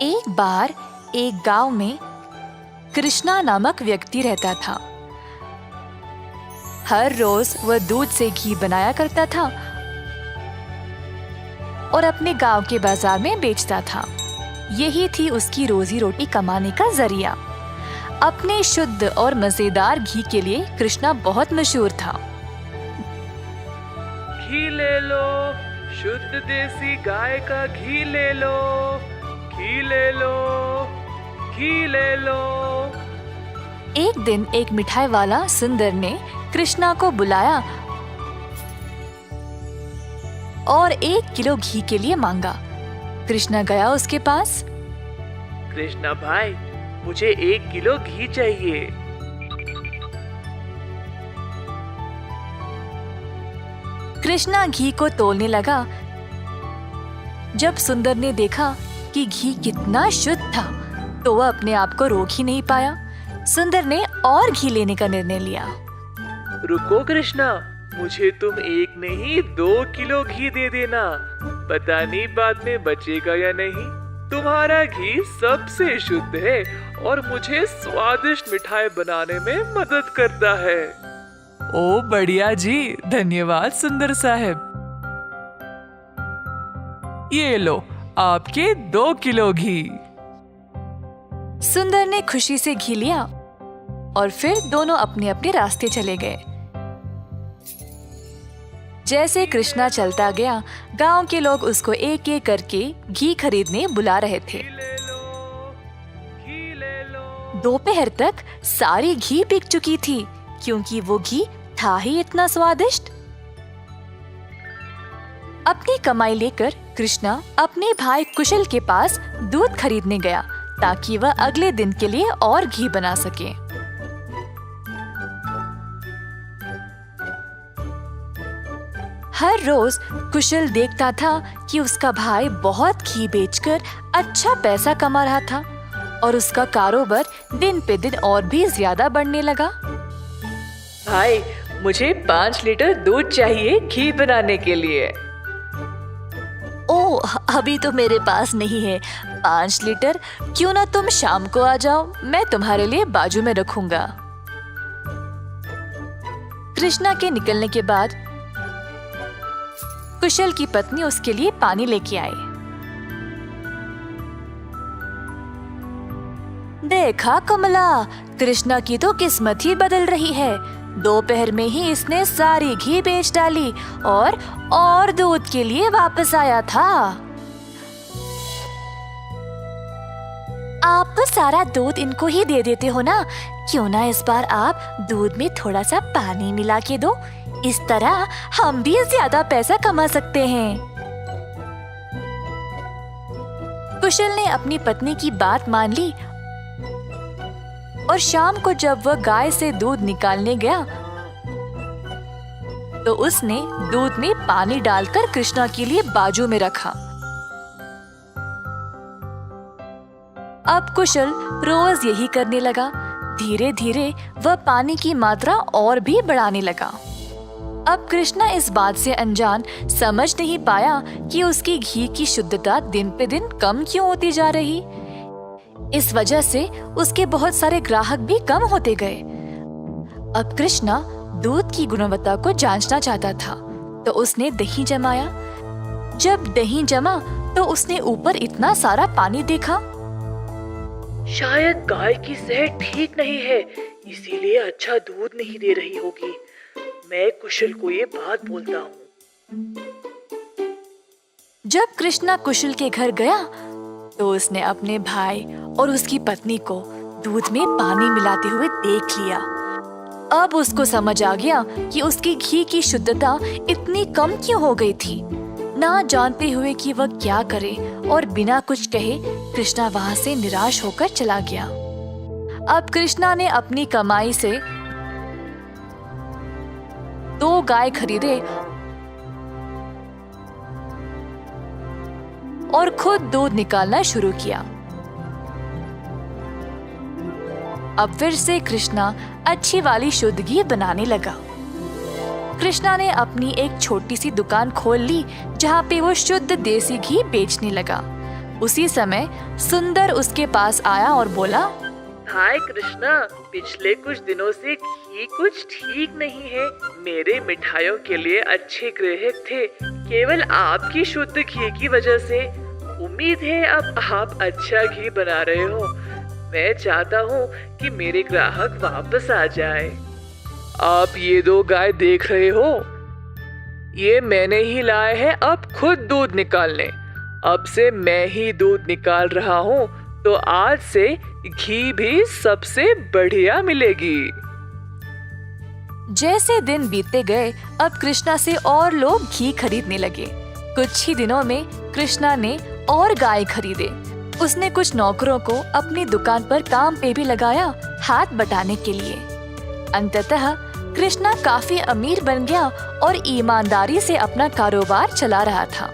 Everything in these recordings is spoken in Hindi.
एक बार एक गांव में कृष्णा नामक व्यक्ति रहता था। हर रोज वह दूध से घी बनाया करता था और अपने गांव के बाजार में बेचता था। यही थी उसकी रोजी रोटी कमाने का जरिया। अपने शुद्ध और मजेदार घी के लिए कृष्णा बहुत मशहूर था। घी ले लो, शुद्ध देसी गाय का घी ले लो, घी ले लो, घी ले लो। एक दिन एक मिठाई वाला सुंदर ने कृष्णा को बुलाया और 1 किलो घी के लिए मांगा। कृष्णा गया उसके पास। कृष्णा भाई, मुझे 1 किलो घी चाहिए। कृष्णा घी को तोलने लगा। जब सुंदर ने देखा कि घी कितना शुद्ध था तो वह अपने आप को रोक ही नहीं पाया। सुंदर ने और घी लेने का निर्णय लिया। रुको कृष्णा, मुझे तुम 1 नहीं 2 किलो घी दे देना। पता नहीं बाद में बचेगा या नहीं। तुम्हारा घी सबसे शुद्ध है और मुझे स्वादिष्ट मिठाई बनाने में मदद करता है। ओ बढ़िया जी, धन्यवाद सुंदर साहब। ये लो आपके 2 किलो घी। सुंदर ने खुशी से घी लिया और फिर दोनों अपने अपने रास्ते चले गए। जैसे कृष्णा चलता गया, गांव के लोग उसको एक एक करके घी खरीदने बुला रहे थे। दोपहर तक सारी घी बिक चुकी थी क्योंकि वो घी था ही इतना स्वादिष्ट। अपनी कमाई लेकर कृष्णा अपने भाई कुशल के पास दूध खरीदने गया ताकि वह अगले दिन के लिए और घी बना सके। हर रोज कुशल देखता था कि उसका भाई बहुत घी बेचकर अच्छा पैसा कमा रहा था और उसका कारोबार दिन पे दिन और भी ज्यादा बढ़ने लगा। भाई, मुझे 5 लीटर दूध चाहिए घी बनाने के लिए। ओह, अभी तो मेरे पास नहीं है 5 लीटर। क्यों ना तुम शाम को आ जाओ, मैं तुम्हारे लिए बाजू में रखूंगा। कृष्णा के निकलने के बाद कुशल की पत्नी उसके लिए पानी लेके आई। देखा कमला, कृष्णा की तो किस्मत ही बदल रही है। दोपहर में ही इसने सारी घी बेच डाली और दूध के लिए वापस आया था। आप तो सारा दूध इनको ही दे देते हो ना, क्यों ना इस बार आप दूध में थोड़ा सा पानी मिला के दो। इस तरह हम भी ज्यादा पैसा कमा सकते हैं। कुशल ने अपनी पत्नी की बात मान ली और शाम को जब वह गाय से दूध निकालने गया तो उसने दूध में पानी डालकर कृष्णा के लिए बाजू में रखा। अब कुशल रोज यही करने लगा। धीरे धीरे वह पानी की मात्रा और भी बढ़ाने लगा। अब कृष्णा इस बात से अनजान समझ नहीं पाया कि उसकी घी की शुद्धता दिन पे दिन कम क्यों होती जा रही। इस वजह से उसके बहुत सारे ग्राहक भी कम होते गए। अब कृष्णा दूध की गुणवत्ता को जांचना चाहता था तो उसने दही जमाया। जब दही जमा तो उसने ऊपर इतना सारा पानी देखा। शायद गाय की सेहत ठीक नहीं है, इसीलिए अच्छा दूध नहीं दे रही होगी। मैं कुशल को ये बात बोलता हूँ। जब कृष्णा कुशल के घर गया तो उसने अपने भाई और उसकी पत्नी को दूध में पानी मिलाते हुए देख लिया। अब उसको समझ आ गया कि उसकी घी की शुद्धता इतनी कम क्यों हो गई थी। ना जानते हुए कि वह क्या करे और बिना कुछ कहे कृष्णा वहां से निराश होकर चला गया। अब कृष्णा ने अपनी कमाई से 2 गाय खरीदे और खुद दूध निकालना शुरू किया। अब फिर से कृष्णा अच्छी वाली शुद्ध घी बनाने लगा। कृष्णा ने अपनी एक छोटी सी दुकान खोल ली जहाँ पे वो शुद्ध देसी घी बेचने लगा। उसी समय सुंदर उसके पास आया और बोला, हाय कृष्णा, पिछले कुछ दिनों से घी कुछ ठीक नहीं है। मेरे मिठाइयों के लिए अच्छे ग्राहक थे, केवल आपकी शुद्ध घी की वजह से। उम्मीद है अब आप अच्छा घी बना रहे हो। मैं चाहता हूँ कि मेरे ग्राहक वापस आ जाए। आप ये 2 गाय देख रहे हो, ये मैंने ही लाए हैं अब खुद दूध निकालने। अब से मैं ही दूध निकाल रहा हूँ, तो आज से घी भी सबसे बढ़िया मिलेगी। जैसे दिन बीतते गए, अब कृष्णा से और लोग घी खरीदने लगे। कुछ ही दिनों में कृष्णा ने और गाय खरीदे। उसने कुछ नौकरों को अपनी दुकान पर काम पे भी लगाया, हाथ बटाने के लिए। अंततः कृष्णा काफी अमीर बन गया और ईमानदारी से अपना कारोबार चला रहा था।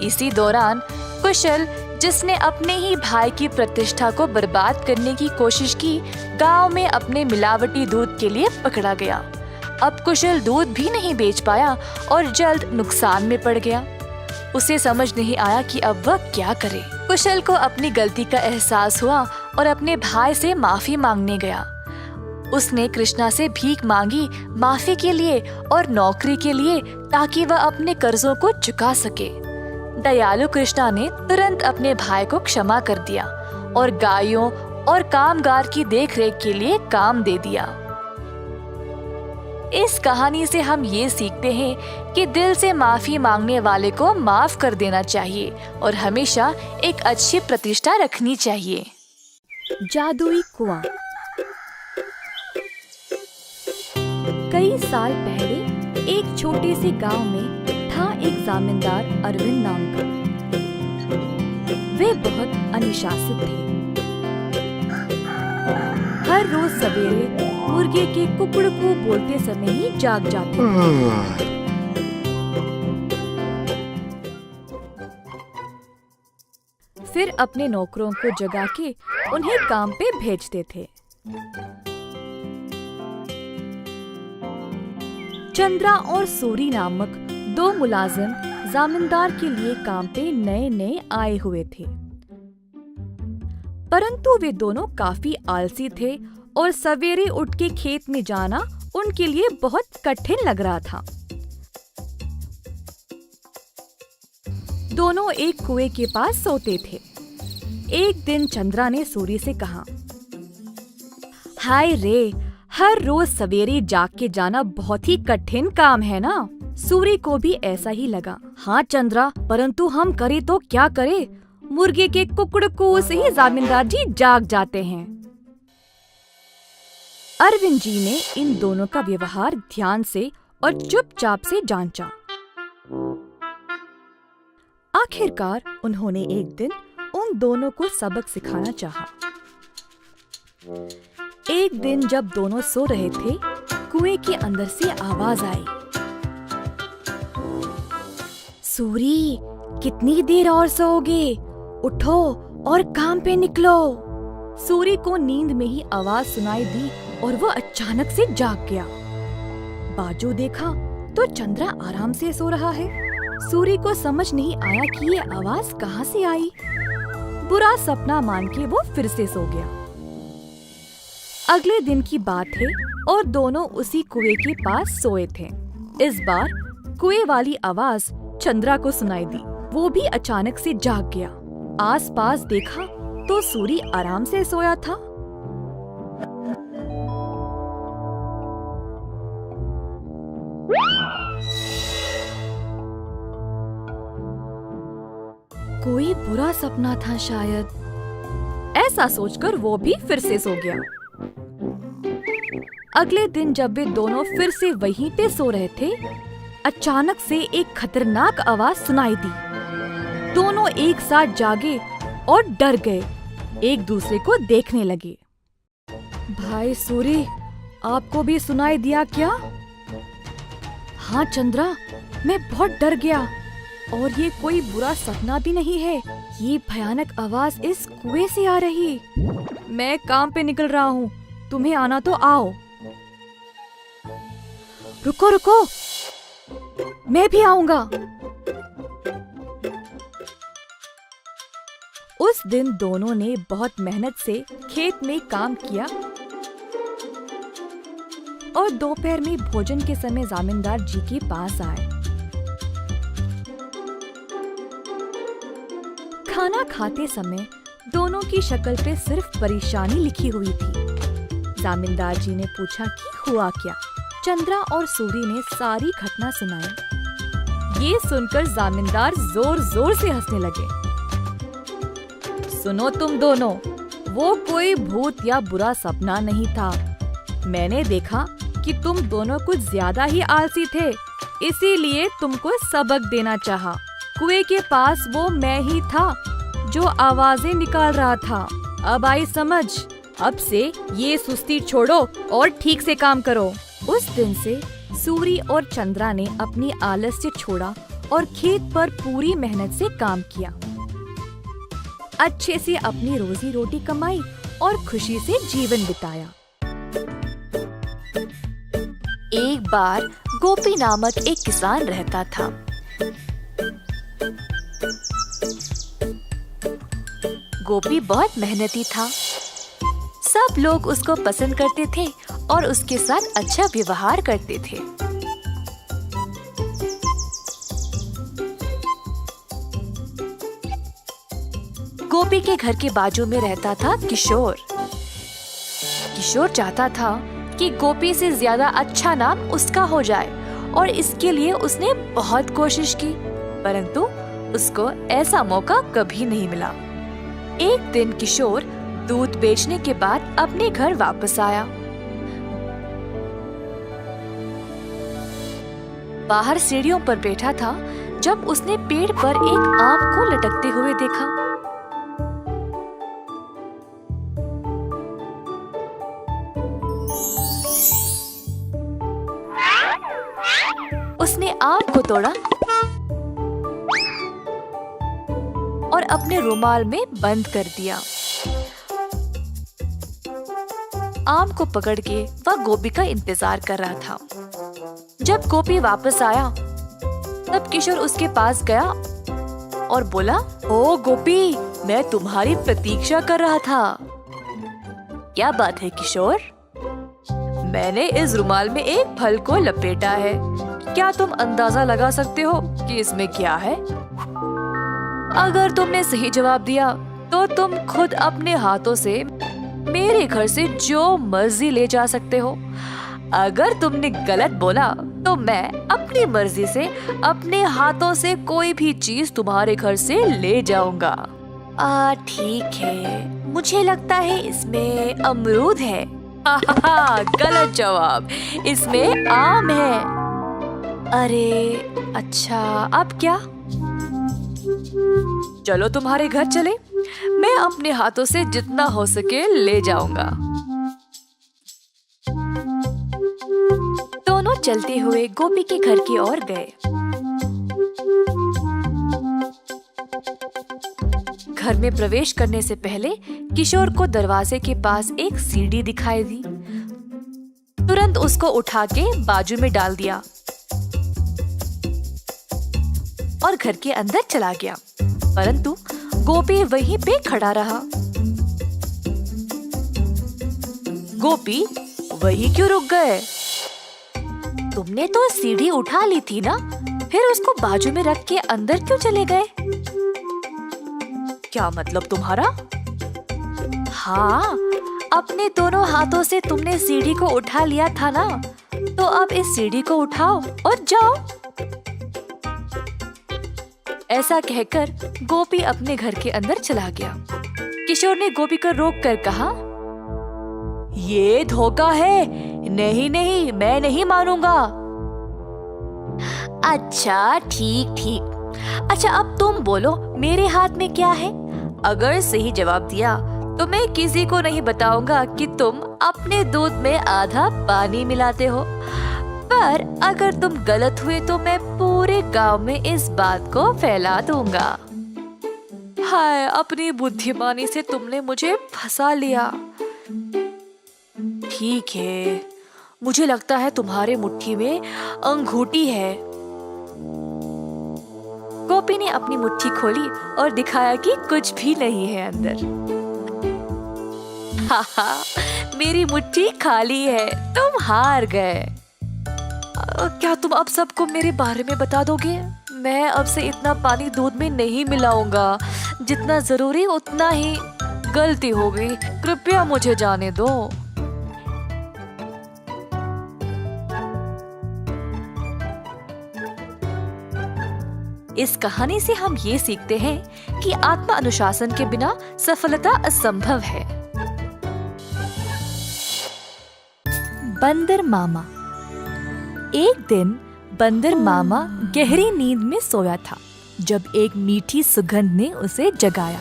इसी दौरान कुशल, जिसने अपने ही भाई की प्रतिष्ठा को बर्बाद करने की कोशिश की, गांव में अपने मिलावटी दूध के लिए पकड़ा गया। अब कुशल दूध भी नहीं बेच पाया और जल्द नुकसान में पड़ गया। उसे समझ नहीं आया कि अब वह क्या करे। कुशल को अपनी गलती का एहसास हुआ और अपने भाई से माफी मांगने गया। उसने कृष्णा से भीख मांगी माफी के लिए और नौकरी के लिए, ताकि वह अपने कर्जों को चुका सके। दयालु कृष्णा ने तुरंत अपने भाई को क्षमा कर दिया और गायों और कामगार की देखरेख के लिए काम दे दिया। इस कहानी से हम ये सीखते हैं कि दिल से माफी मांगने वाले को माफ कर देना चाहिए और हमेशा एक अच्छी प्रतिष्ठा रखनी चाहिए। जादुई कुआं। कई साल पहले एक छोटे से गांव में था एक जमींदार अरविंद नाम का। वे बहुत अनुशासित थे। हर रोज सवेरे मुर्गे के कुकड़कू बोलते समय ही जाग जाते थे। फिर अपने नौकरों को जगा के उन्हें काम पे भेजते थे। चंद्रा और सूरी नामक 2 मुलाजिम जमींदार के लिए काम पे नए नए आए हुए थे, परंतु वे दोनों काफी आलसी थे और सवेरे उठ के खेत में जाना उनके लिए बहुत कठिन लग रहा था। दोनों एक कुएं के पास सोते थे। एक दिन चंद्रा ने सूरी से कहा, हाय रे, हर रोज सवेरे जाग के जाना बहुत ही कठिन काम है ना। सूरी को भी ऐसा ही लगा। हाँ चंद्रा, परंतु हम करे तो क्या करे, मुर्गे के कुकड़कू से ही जमींदार जी जाग जाते हैं। अरविंद जी ने इन दोनों का व्यवहार ध्यान से और चुपचाप से जांचा। आखिरकार उन्होंने एक दिन उन दोनों को सबक सिखाना चाहा। एक दिन जब दोनों सो रहे थे, कुएं के अंदर से आवाज आई, सूरी, कितनी देर और सोओगे? उठो और काम पे निकलो। सूरी को नींद में ही आवाज सुनाई दी और वह अचानक से जाग गया। बाजू देखा तो चंद्रा आराम से सो रहा है। सूरी को समझ नहीं आया कि ये आवाज कहाँ से आई। बुरा सपना मान के वो फिर से सो गया। अगले दिन की बात है और दोनों उसी कुएं के पास सोए थे। इस बार कुएं वाली आवाज चंद्रा को सुनाई दी। वो भी अचानक से जाग गया। आसपास देखा तो सूरी आराम से सोया था। कोई बुरा सपना था शायद, ऐसा सोचकर वो भी फिर से सो गया। अगले दिन जब वे दोनों फिर से वहीं पे सो रहे थे, अचानक से एक खतरनाक आवाज सुनाई दी। दोनों एक साथ जागे और डर गए, एक दूसरे को देखने लगे। भाई सूरी, आपको भी सुनाई दिया क्या? हाँ चंद्रा, मैं बहुत डर गया और ये कोई बुरा सपना भी नहीं है। ये भयानक आवाज इस कुएं से आ रही। मैं काम पे निकल रहा हूँ, तुम्हें आना तो आओ। रुको रुको, मैं भी आऊंगा। उस दिन दोनों ने बहुत मेहनत से खेत में काम किया और दोपहर में भोजन के समय जमींदार जी के पास आए। खाना खाते समय दोनों की शक्ल पे सिर्फ परेशानी लिखी हुई थी। जमींदार जी ने पूछा कि हुआ क्या। चंद्रा और सूरी ने सारी घटना सुनाई। ये सुनकर जमींदार जोर जोर से हंसने लगे। सुनो तुम दोनों, वो कोई भूत या बुरा सपना नहीं था। मैंने देखा कि तुम दोनों कुछ ज्यादा ही आलसी थे, इसीलिए तुमको सबक देना चाहा। कुएं के पास वो मैं ही था जो आवाजें निकाल रहा था। अब आई समझ। अब से ये सुस्ती छोड़ो और ठीक से काम करो। उस दिन से सूरी और चंद्रा ने अपनी आलस्य छोड़ा और खेत पर पूरी मेहनत से काम किया। अच्छे से अपनी रोजी रोटी कमाई और खुशी से जीवन बिताया। एक बार गोपी नामक एक किसान रहता था। गोपी बहुत मेहनती था। सब लोग उसको पसंद करते थे और उसके साथ अच्छा व्यवहार करते थे। गोपी के घर के बाजू में रहता था किशोर। किशोर चाहता था कि गोपी से ज्यादा अच्छा नाम उसका हो जाए और इसके लिए उसने बहुत कोशिश की, परंतु उसको ऐसा मौका कभी नहीं मिला। एक दिन किशोर दूध बेचने के बाद अपने घर वापस आया। बाहर सीढ़ियों पर बैठा था जब उसने पेड़ पर एक आम को लटकते हुए देखा। उसने आम को तोड़ा और अपने रुमाल में बंद कर दिया। आम को पकड़ के वह गोपी का इंतजार कर रहा था। जब गोपी वापस आया तब किशोर उसके पास गया और बोला, ओ गोपी, मैं तुम्हारी प्रतीक्षा कर रहा था। क्या बात है किशोर? मैंने इस रुमाल में एक फल को लपेटा है। क्या तुम अंदाजा लगा सकते हो कि इसमें क्या है? अगर तुमने सही जवाब दिया तो तुम खुद अपने हाथों से मेरे घर से जो मर्जी ले जा सकते हो। अगर तुमने गलत बोला तो मैं अपनी मर्जी से अपने हाथों से कोई भी चीज तुम्हारे घर से ले जाऊंगा। ठीक है, मुझे लगता है इसमें अमरूद है। गलत जवाब, इसमें आम है। अरे अच्छा, अब क्या? चलो तुम्हारे घर चले, मैं अपने हाथों से जितना हो सके ले जाऊंगा। दोनों चलते हुए गोपी के घर की ओर गए। घर में प्रवेश करने से पहले किशोर को दरवाजे के पास एक सीढ़ी दिखाई दी। तुरंत उसको उठा के बाजू में डाल दिया और घर के अंदर चला गया, परंतु गोपी वहीं पे खड़ा रहा। गोपी, वहीं क्यों रुक गए? तुमने तो सीढ़ी उठा ली थी ना, फिर उसको बाजू में रख के अंदर क्यों चले गए? क्या मतलब तुम्हारा? हाँ, अपने दोनों हाथों से तुमने सीढ़ी को उठा लिया था ना, तो अब इस सीढ़ी को उठाओ और जाओ। ऐसा कहकर गोपी अपने घर के अंदर चला गया। किशोर ने गोपी को रोक कर कहा, ये धोखा है। नहीं नहीं, मैं नहीं मानूंगा। अच्छा ठीक ठीक। अच्छा अब तुम बोलो, मेरे हाथ में क्या है? अगर सही जवाब दिया तो मैं किसी को नहीं बताऊंगा कि तुम अपने दूध में आधा पानी मिलाते हो, पर अगर तुम गलत हुए तो मैं पूरे गांव में इस बात को फैला दूंगा। हाय, अपनी बुद्धिमानी से तुमने मुझे फंसा लिया। ठीक है, मुझे लगता है तुम्हारे मुट्ठी में अंगूठी है। टोपी ने अपनी मुट्ठी खोली और दिखाया कि कुछ भी नहीं है अंदर। हाहा, मेरी मुट्ठी खाली है, तुम हार गए। क्या तुम अब सबको मेरे बारे में बता दोगे? मैं अब से इतना पानी दूध में नहीं मिलाऊंगा, जितना जरूरी उतना ही। गलती हो गई, कृपया मुझे जाने दो। इस कहानी से हम ये सीखते हैं कि आत्म अनुशासन के बिना सफलता असंभव है। बंदर मामा। एक दिन बंदर मामा गहरी नींद में सोया था जब एक मीठी सुगंध ने उसे जगाया।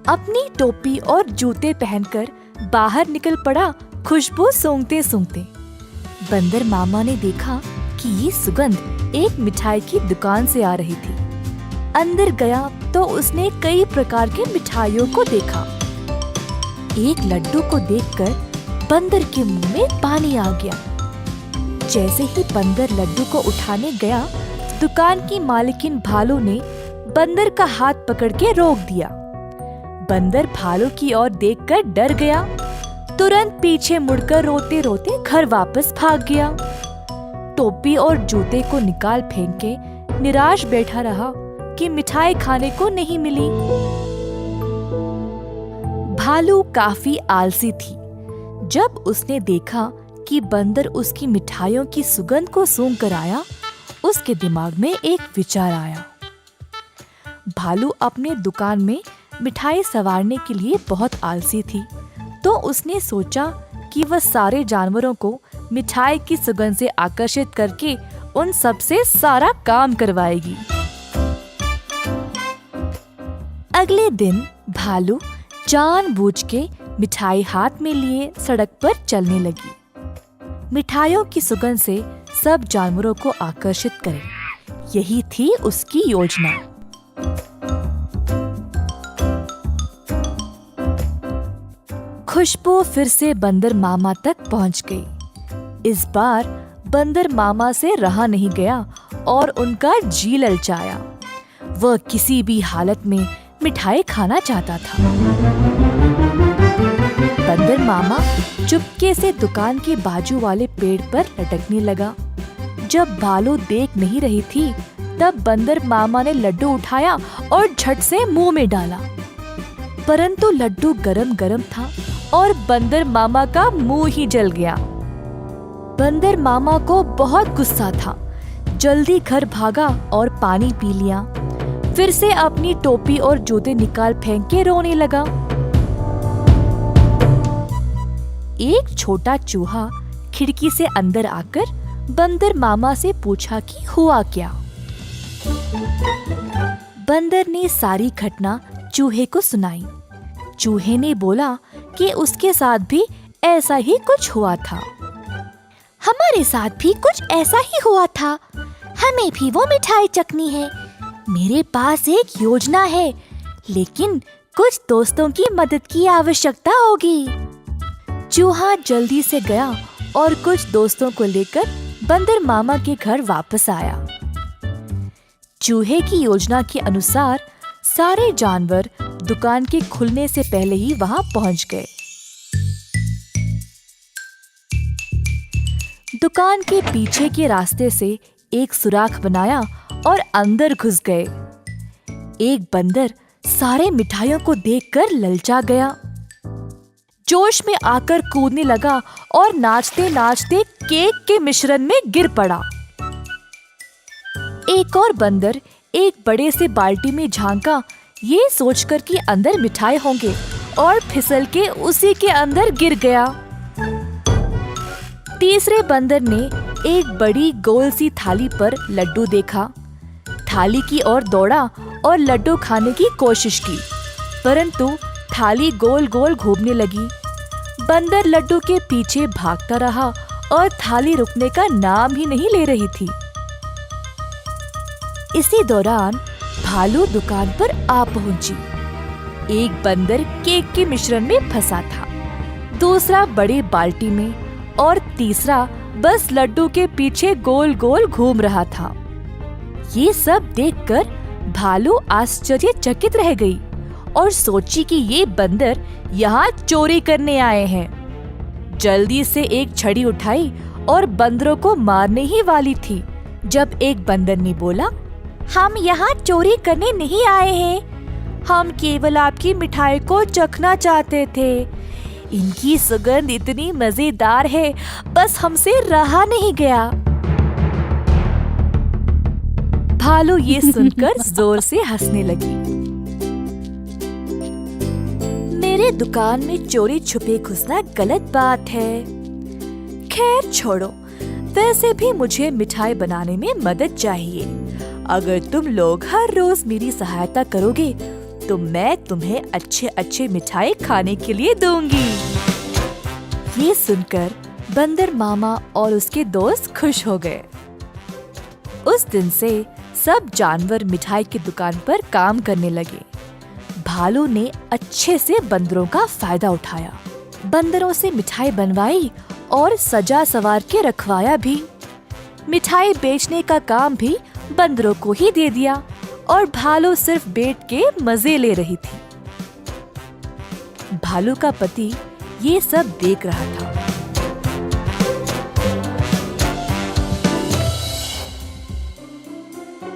अपनी टोपी और जूते पहनकर बाहर निकल पड़ा खुशबू सूंघते सूंघते। बंदर मामा ने देखा कि ये सुगंध एक मिठाई की दुकान से आ रही थी। अंदर गया तो उसने कई प्रकार की मिठाइयों को देखा। एक लड्डू को देखकर बंदर के मुंह में पानी आ गया। जैसे ही बंदर लड्डू को उठाने गया, दुकान की मालकिन भालू ने बंदर का हाथ पकड़ के रोक दिया। बंदर भालू की ओर देखकर डर गया, तुरंत पीछे मुड़कर रोते रोते घर वापस भाग गया। टोपी और जूते को निकाल फेंक के निराश बैठा रहा कि मिठाई खाने को नहीं मिली। भालू काफी आलसी थी। जब उसने देखा कि बंदर उसकी मिठाइयों की सुगंध को सूंघ कर आया, उसके दिमाग में एक विचार आया। भालू अपने दुकान में मिठाई संवारने के लिए बहुत आलसी थी, तो उसने सोचा कि वह सारे जानवरों को मिठाई की सुगंध से आकर्षित करके उन सबसे सारा काम करवाएगी। अगले दिन भालू जानबूझ के मिठाई हाथ में लिए सड़क पर चलने लगी। मिठाइयों की सुगंध से सब जानवरों को आकर्षित करे, यही थी उसकी योजना। खुशबू फिर से बंदर मामा तक पहुंच गई। इस बार बंदर मामा से रहा नहीं गया और उनका जी ललचाया। वह किसी भी हालत में मिठाई खाना चाहता था। बंदर मामा चुपके से दुकान के बाजू वाले पेड़ पर लटकने लगा। जब भालू देख नहीं रही थी, तब बंदर मामा ने लड्डू उठाया और झट से मुंह में डाला। परंतु लड्डू गरम गरम था और बंदर मामा का मुंह ही जल गया। बंदर मामा को बहुत गुस्सा था। जल्दी घर भागा और पानी पी लिया। फिर से अपनी टोपी और जूते निकाल फेंक के रोने लगा। एक छोटा चूहा खिड़की से अंदर आकर बंदर मामा से पूछा कि हुआ क्या। बंदर ने सारी घटना चूहे को सुनाई। चूहे ने बोला कि उसके साथ भी ऐसा ही कुछ हुआ था। हमारे साथ भी कुछ ऐसा ही हुआ था। हमें भी वो मिठाई चखनी है। मेरे पास एक योजना है, लेकिन कुछ दोस्तों की मदद की आवश्यकता होगी। चूहा जल्दी से गया और कुछ दोस्तों को लेकर बंदर मामा के घर वापस आया। चूहे की योजना के अनुसार सारे जानवर दुकान के खुलने से पहले ही वहां पहुंच गए। दुकान के पीछे के रास्ते से एक सुराख बनाया और अंदर घुस गए। एक बंदर सारे मिठाइयों को देखकर ललचा गया। जोश में आकर कूदने लगा और नाचते नाचते केक के मिश्रण में गिर पड़ा। एक और बंदर एक बड़े से बाल्टी में झांका, ये सोचकर कि अंदर मिठाई होंगे, और फिसल के उसी के अंदर गिर गया। तीसरे बंदर ने एक बड़ी गोल सी थाली पर लड्डू देखा। थाली की ओर दौड़ा और लड्डू खाने की कोशिश की, परंतु थाली गोल गोल घूमने लगी। बंदर लड्डू के पीछे भागता रहा और थाली रुकने का नाम ही नहीं ले रही थी। इसी दौरान भालू दुकान पर आ पहुंची। एक बंदर केक के मिश्रण में फंसा था। दूसरा बड़ी बाल्टी में और तीसरा बस लड्डू के पीछे गोल गोल घूम रहा था। ये सब देखकर भालू आश्चर्यचकित रह गई और सोची कि ये बंदर यहाँ चोरी करने आए हैं। जल्दी से एक छड़ी उठाई और बंदरों को मारने ही वाली थी जब एक बंदर ने बोला, हम यहाँ चोरी करने नहीं आए हैं, हम केवल आपकी मिठाई को चखना चाहते थे। इनकी सुगंध इतनी मजेदार है, बस हमसे रहा नहीं गया। भालू ये सुनकर जोर से हंसने लगी। मेरे दुकान में चोरी छुपे घुसना गलत बात है। खैर छोड़ो, वैसे भी मुझे मिठाई बनाने में मदद चाहिए। अगर तुम लोग हर रोज मेरी सहायता करोगे तो मैं तुम्हें अच्छे अच्छे मिठाई खाने के लिए दूंगी। ये सुनकर बंदर मामा और उसके दोस्त खुश हो गए। उस दिन से सब जानवर मिठाई की दुकान पर काम करने लगे। भालू ने अच्छे से बंदरों का फायदा उठाया, बंदरों से मिठाई बनवाई और सजा सवार के रखवाया भी। मिठाई बेचने का काम भी बंदरों को ही दे दिया और भालू सिर्फ बैठ के मजे ले रही थी। भालू का पति ये सब देख रहा था।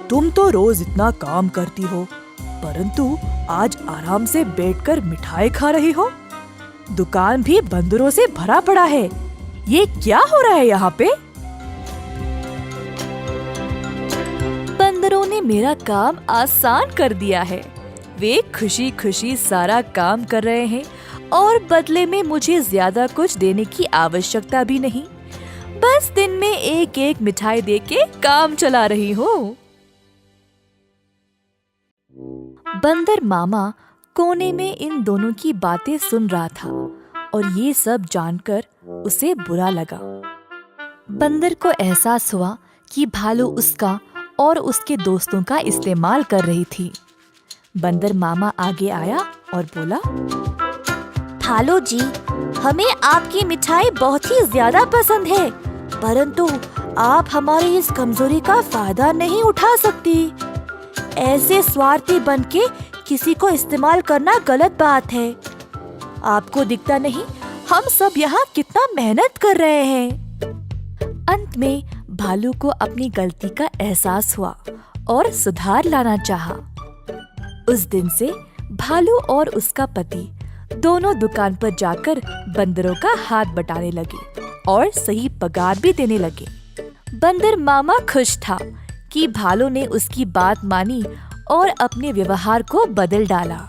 तुम तो रोज इतना काम करती हो, परंतु आज आराम से बैठकर मिठाई खा रही हो। दुकान भी बंदरों से भरा पड़ा है। ये क्या हो रहा है यहाँ पे? बंदरों ने मेरा काम आसान कर दिया है। वे खुशी खुशी सारा काम कर रहे हैं और बदले में मुझे ज्यादा कुछ देने की आवश्यकता भी नहीं। बस दिन में एक एक मिठाई देके काम चला रही हूँ। बंदर मामा कोने में इन दोनों की बातें सुन रहा था और ये सब जानकर उसे बुरा लगा। बंदर को एहसास हुआ कि भालू उसका और उसके दोस्तों का इस्तेमाल कर रही थी। बंदर मामा आगे आया और बोला, भालू जी, हमें आपकी मिठाई बहुत ही ज्यादा पसंद है, परंतु आप हमारी इस कमजोरी का फायदा नहीं उठा सकती। ऐसे स्वार्थी बनके किसी को इस्तेमाल करना गलत बात है। आपको दिखता नहीं हम सब यहाँ कितना मेहनत कर रहे हैं। अंत में भालू को अपनी गलती का एहसास हुआ और सुधार लाना चाहा। उस दिन से भालू और उसका पति दोनों दुकान पर जाकर बंदरों का हाथ बटाने लगे और सही पगार भी देने लगे। बंदर मामा खुश था कि भालू ने उसकी बात मानी और अपने व्यवहार को बदल डाला।